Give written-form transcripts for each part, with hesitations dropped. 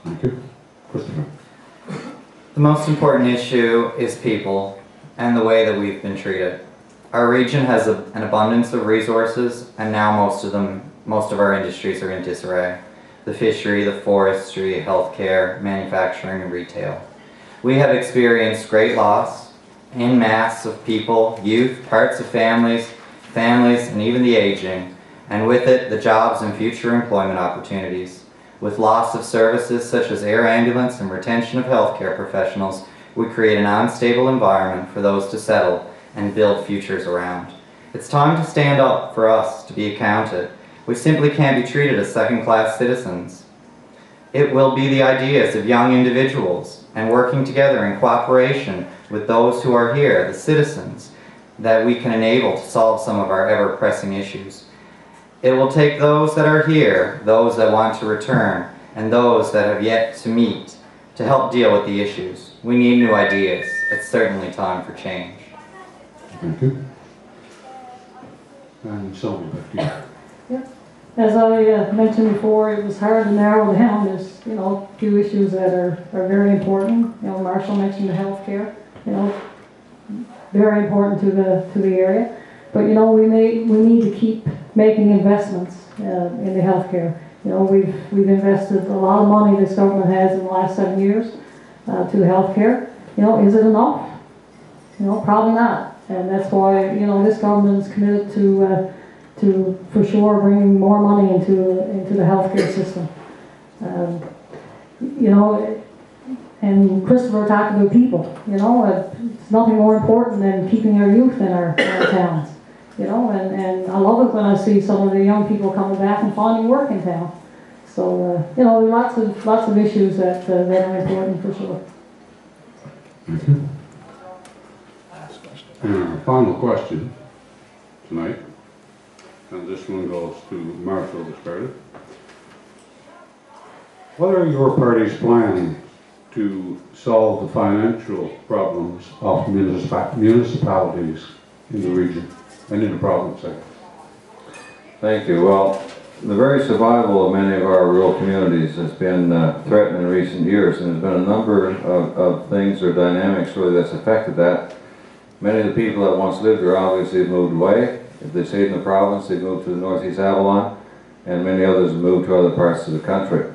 Thank you. Christopher. The most important issue is people and the way that we've been treated. Our region has an abundance of resources, and now most of our industries are in disarray. The fishery, the forestry, healthcare, manufacturing, and retail. We have experienced great loss en masse of people, youth, parts of families, and even the aging, and with it the jobs and future employment opportunities. With loss of services such as air ambulance and retention of healthcare professionals, we create an unstable environment for those to settle and build futures around. It's time to stand up for us to be accounted. We simply can't be treated as second-class citizens. It will be the ideas of young individuals and working together in cooperation with those who are here, the citizens, that we can enable to solve some of our ever-pressing issues. It will take those that are here, those that want to return, and those that have yet to meet to help deal with the issues. We need new ideas. It's certainly time for change. Thank you. And Sylvia, back to you. Yeah. As I mentioned before, it was hard to narrow down. There's, a few issues that are very important. Marshall mentioned the health care, very important to the area. But we need to keep making investments in the healthcare. We've invested a lot of money, this government has, in the last 7 years to the healthcare. Is it enough? Probably not. And that's why this government is committed to for sure bringing more money into the healthcare system. And Christopher talked about people. It's nothing more important than keeping our youth in our towns. And I love it when I see some of the young people coming back and finding work in town. So, there are lots of issues that are important for sure. Thank you. And our final question tonight, and this one goes to Marshall to start it. What are your party's plans to solve the financial problems of municipalities in the region and in the province? Thank you. Well, the very survival of many of our rural communities has been threatened in recent years, and there's been a number of things or dynamics really that's affected that. Many of the people that once lived there obviously have moved away. If they stayed in the province, they've moved to the Northeast Avalon, and many others have moved to other parts of the country.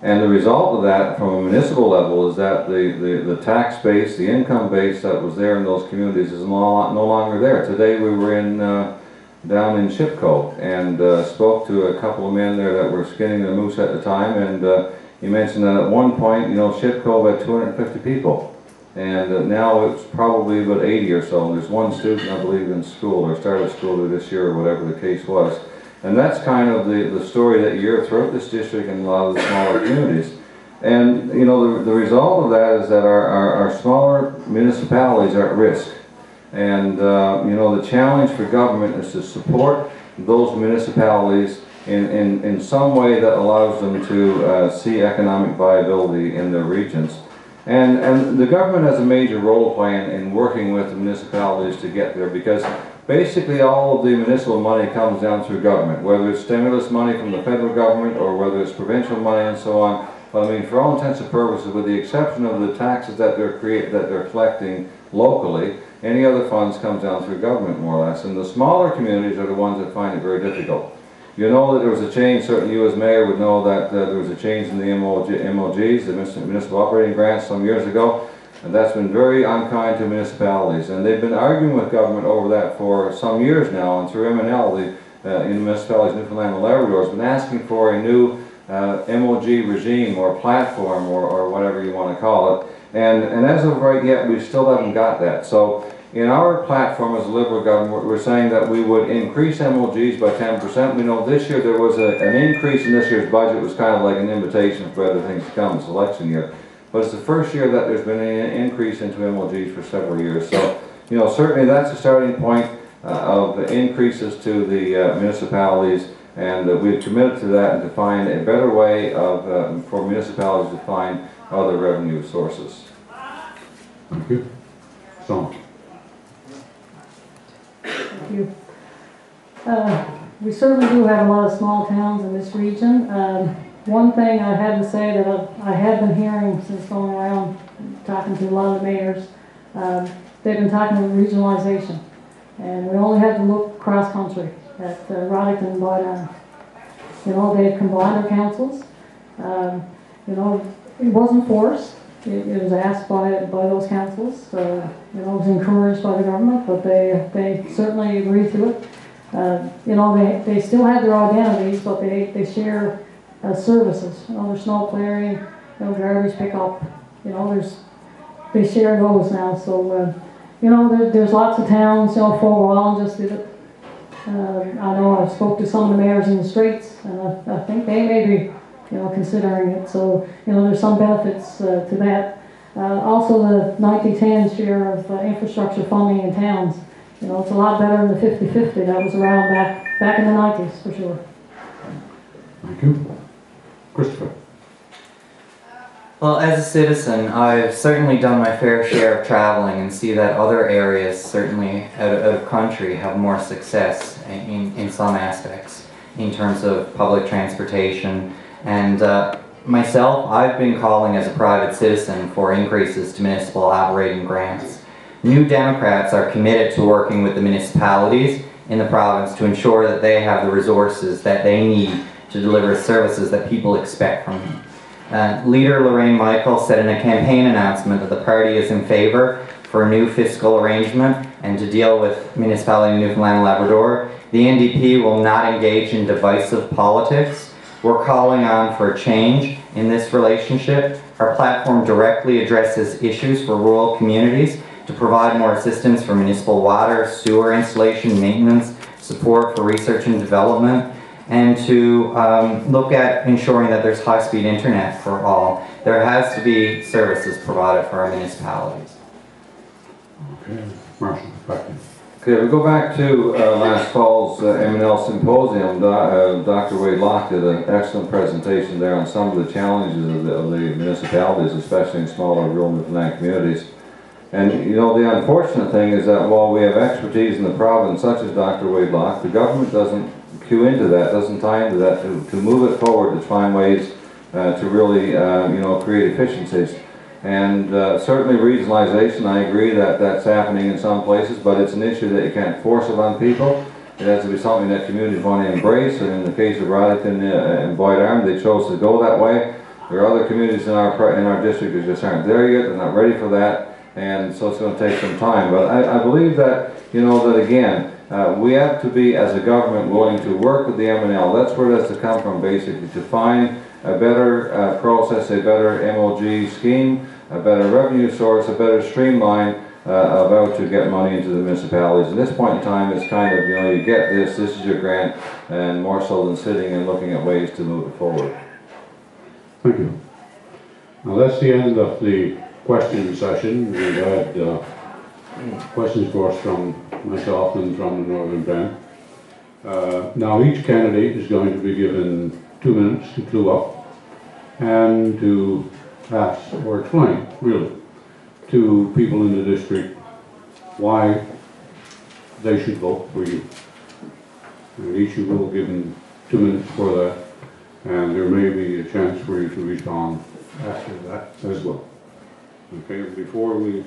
And the result of that from a municipal level is that the tax base, the income base that was there in those communities is no longer there. Today we were down in Shipco and spoke to a couple of men there that were skinning the moose at the time, and he mentioned that at one point, Shipco had 250 people. And now it's probably about 80 or so. And there's one student, I believe, in school, or started school this year, or whatever the case was. And that's kind of the story that you hear throughout this district and a lot of the smaller communities. And, the result of that is that our smaller municipalities are at risk. And, the challenge for government is to support those municipalities in some way that allows them to see economic viability in their regions. And the government has a major role to play in working with the municipalities to get there, because basically all of the municipal money comes down through government, whether it's stimulus money from the federal government or whether it's provincial money and so on. But I mean, for all intents and purposes, with the exception of the taxes that they're collecting locally, any other funds comes down through government more or less. And the smaller communities are the ones that find it very difficult. You know that there was a change, certainly you as mayor would know that there was a change in the MOGs, the municipal operating grants, some years ago, and that's been very unkind to municipalities. And they've been arguing with government over that for some years now, and through MNL, the municipalities, Newfoundland and Labrador, has been asking for a new MOG regime or platform or whatever you want to call it. And as of right yet, we still haven't got that. So in our platform as a Liberal government, we're saying that we would increase MOGs by 10%. We know this year there was an increase in this year's budget. It was kind of like an invitation for other things to come, this election year. But it's the first year that there's been an increase into MOGs for several years. So, certainly that's the starting point of increases to the municipalities, and we've committed to that and to find a better way for municipalities to find other revenue sources. Thank you. So. Thank you. We certainly do have a lot of small towns in this region. one thing I had to say that I have been hearing since going around talking to a lot of the mayors, they've been talking about regionalization. And we only have to look cross country at Roddickton and Boyd. You know, they've combined their councils. You know, it wasn't forced. It was asked by those councils. You know, it was encouraged by the government, but they certainly agreed to it. You know, they still have their identities, but they share services. You know, there's snow clearing, you know, garbage pickup. You know, they share those now. So, you know, there's lots of towns. You know, Fort Wallen just did it. I know I spoke to some of the mayors in the Straits, and I think they may be, you know, considering it. So, you know, there's some benefits to that. Also, the 90-10 share of infrastructure funding in towns. You know, it's a lot better than the 50-50 that was around back in the 90s, for sure. Thank you. Christopher. Well, as a citizen, I've certainly done my fair share of traveling and see that other areas, certainly out of country, have more success in some aspects in terms of public transportation. And myself, I've been calling as a private citizen for increases to municipal operating grants. New Democrats are committed to working with the municipalities in the province to ensure that they have the resources that they need to deliver services that people expect from them. Leader Lorraine Michael said in a campaign announcement that the party is in favor for a new fiscal arrangement and to deal with municipality of Newfoundland and Labrador. The NDP will not engage in divisive politics. We're calling on for a change in this relationship. Our platform directly addresses issues for rural communities to provide more assistance for municipal water, sewer installation, maintenance, support for research and development, and to look at ensuring that there's high-speed internet for all. There has to be services provided for our municipalities. Okay, Marshall, back to you. Okay, we go back to last fall's M&L Symposium. Dr. Wade Locke did an excellent presentation there on some of the challenges of the municipalities, especially in smaller rural Newfoundland communities. And you know, the unfortunate thing is that while we have expertise in the province, such as Dr. Wade Locke, the government doesn't cue into that, doesn't tie into that to move it forward, to find ways to really, you know, create efficiencies. And certainly regionalization, I agree that that's happening in some places, but it's an issue that you can't force it on people. It has to be something that communities want to embrace, and in the case of Roddickton and Boyd Arm, they chose to go that way. There are other communities in our district that just aren't there yet, they're not ready for that, and so it's going to take some time. But I believe that, you know, that again, we have to be, as a government, willing to work with the M&L. That's where that's to come from, basically, to find a better process, a better MOG scheme, a better revenue source, a better streamline about to get money into the municipalities. At this point in time, it's kind of, you know, you get this is your grant, and more so than sitting and looking at ways to move it forward. Thank you. Now that's the end of the question session. We've had questions for us from myself and from the Northern Band. Now each candidate is going to be given 2 minutes to clue up and to ask or explain, really, to people in the district why they should vote for you. And each of you will be given 2 minutes for that, and there may be a chance for you to respond after that as well. Okay, before we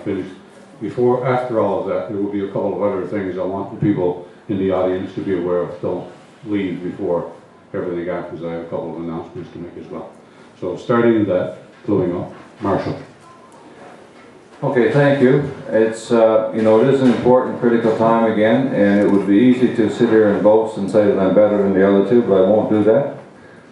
finish, after all of that, there will be a couple of other things I want the people in the audience to be aware of. Don't leave before everything happens. I have a couple of announcements to make as well. So starting that, cluing up, Marshall. Okay, thank you. It's, you know, it is an important critical time again, and it would be easy to sit here and boast and say that I'm better than the other two, but I won't do that.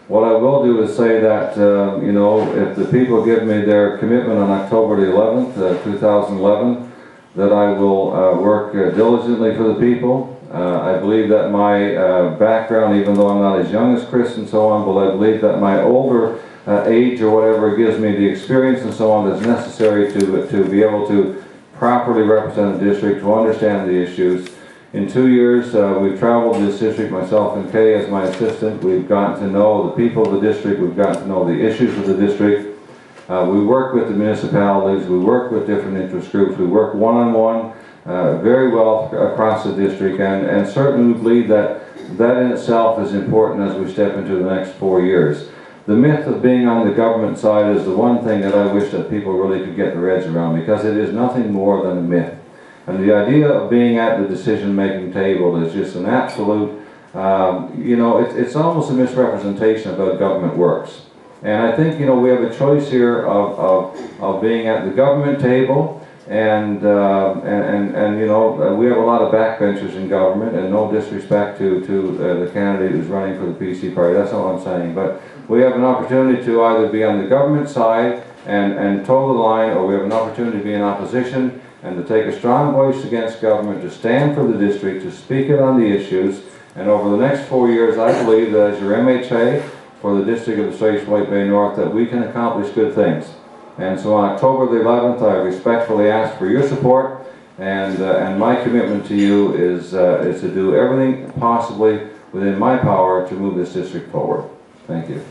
What I will do is say that, you know, if the people give me their commitment on October the 11th, 2011, that I will work diligently for the people. I believe that my background, even though I'm not as young as Chris and so on, but I believe that my older age or whatever gives me the experience and so on that's necessary to be able to properly represent the district, to understand the issues. In 2 years, we've traveled this district, myself and Kay as my assistant. We've gotten to know the people of the district. We've gotten to know the issues of the district. We work with the municipalities. We work with different interest groups. We work one-on-one very well across the district, and certainly believe that that in itself is important as we step into the next 4 years. The myth of being on the government side is the one thing that I wish that people really could get their heads around, because it is nothing more than a myth. And the idea of being at the decision-making table is just an absolute, you know, it's almost a misrepresentation of how government works. And I think, you know, we have a choice here of being at the government table, and you know, we have a lot of backbenchers in government, and no disrespect to the candidate who's running for the PC party, that's not what I'm saying, but we have an opportunity to either be on the government side and toe the line, or we have an opportunity to be in opposition and to take a strong voice against government, to stand for the district, to speak it on the issues. And over the next 4 years, I believe that as your MHA for the district of the Straits-White Bay North, that we can accomplish good things. And so on October the 11th, I respectfully ask for your support, and my commitment to you is to do everything possibly within my power to move this district forward. Thank you.